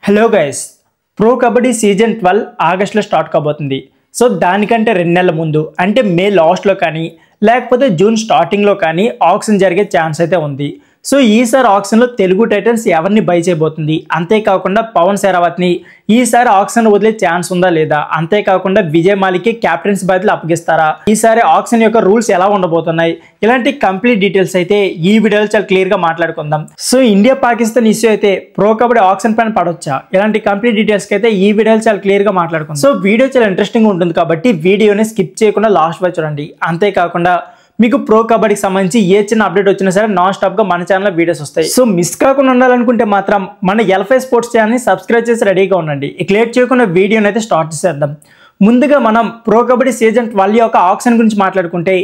Hello guys, pro kabaddi season 12 ఆగస్టులో start కాబోతుంది. So దానికంటే 2 నెలల ముందు అంటే మే లాస్ట్లో కానీ లేకపోతే జూన్ స్టార్టింగ్లో కానీ ఆక్షన్ జరిగే ఛాన్స్ అయితే ఉంది. సో ఈసారి ఆక్షన్లో తెలుగు టైటన్స్ ఎవరిని బై చేయబోతుంది, అంతేకాకుండా పవన్ శరావత్ని ఈసారి ఆక్షన్ వదిలే ఛాన్స్ ఉందా లేదా, అంతేకాకుండా విజయ్ మాలిక్కి క్యాప్టెన్స్ బాధ్యతలు అప్పగిస్తారా, ఈసారి ఆక్షన్ యొక్క రూల్స్ ఎలా ఉండబోతున్నాయి, ఇలాంటి కంప్లీట్ డీటెయిల్స్ అయితే ఈ వీడియోలో చాలా క్లియర్గా మాట్లాడుకుందాం. సో ఇండియా పాకిస్తాన్ ఇష్యూ అయితే ప్రో కబడ్డీ ఆక్షన్ పైన పడొచ్చా, ఇలాంటి కంప్లీట్ డీటెయిల్స్కి అయితే ఈ వీడియోలో చాలా క్లియర్గా మాట్లాడుకుందాం. సో వీడియో చాలా ఇంట్రెస్టింగ్ ఉంటుంది కాబట్టి వీడియోని స్కిప్ చేయకుండా లాస్ట్ వరకు చూడండి. అంతేకాకుండా మీకు ప్రో కబడ్డీకి సంబంధించి ఏ చిన్న అప్డేట్ వచ్చినా సరే నాన్ స్టాప్గా మన ఛానల్లో వీడియోస్ వస్తాయి. సో మిస్ కాకుండా ఉండాలనుకుంటే మాత్రం మన ఎల్ఫై స్పోర్ట్స్ ఛానల్ని సబ్స్క్రైబ్ చేసి రెడీగా ఉండండి. ఇక లేట్ చేయకుండా వీడియోని అయితే స్టార్ట్ చేసేద్దాం. ముందుగా మనం ప్రో కబడ్డీ సీజన్ 12 యొక్క ఆక్షన్ గురించి మాట్లాడుకుంటే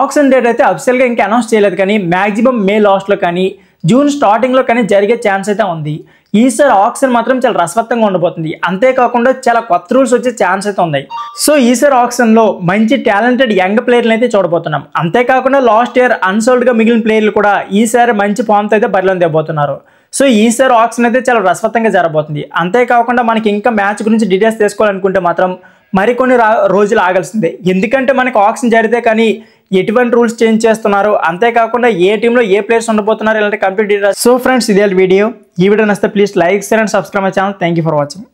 ఆక్షన్ డేట్ అయితే అఫీషియల్గా ఇంకా అనౌన్స్ చేయలేదు, కానీ మ్యాక్సిమం మే లాస్ట్లో కానీ జూన్ స్టార్టింగ్లో కానీ జరిగే ఛాన్స్ అయితే ఉంది. ఈసారి ఆక్షన్ మాత్రం చాలా రసవత్తంగా ఉండబోతుంది. అంతేకాకుండా చాలా కొత్త రూల్స్ వచ్చే ఛాన్స్ అయితే ఉన్నాయి. సో ఈసారి ఆక్షన్లో మంచి టాలెంటెడ్ యంగ్ ప్లేయర్లు అయితే చూడబోతున్నాం. అంతేకాకుండా లాస్ట్ ఇయర్ అన్సోల్డ్గా మిగిలిన ప్లేయర్లు కూడా ఈసారి మంచి ఫామ్తో అయితే బరిలో దిగబోతున్నారు. సో ఈసారి ఆక్షన్ అయితే చాలా రసవత్తంగా జరగబోతుంది. అంతేకాకుండా మనకి ఇంకా మ్యాచ్ గురించి డీటెయిల్స్ తెలుసుకోవాలనుకుంటే మాత్రం మరికొన్ని రోజులు ఆగాల్సిందే. ఎందుకంటే మనకి ఆక్షన్ జరిగితే కానీ ఎటువంటి రూల్స్ చేంజ్ చేస్తున్నారు, అంతేకాకుండా ఏ టీంలో ఏ ప్లేయర్స్ ఉండబోతున్నారు, ఇలాంటి కంప్లీట్ డీటెయిల్స్. సో ఫ్రెండ్స్, ఇదే వీడియో. ఈ వీడియో నచ్చితే please like, share and subscribe my channel. Thank you for watching.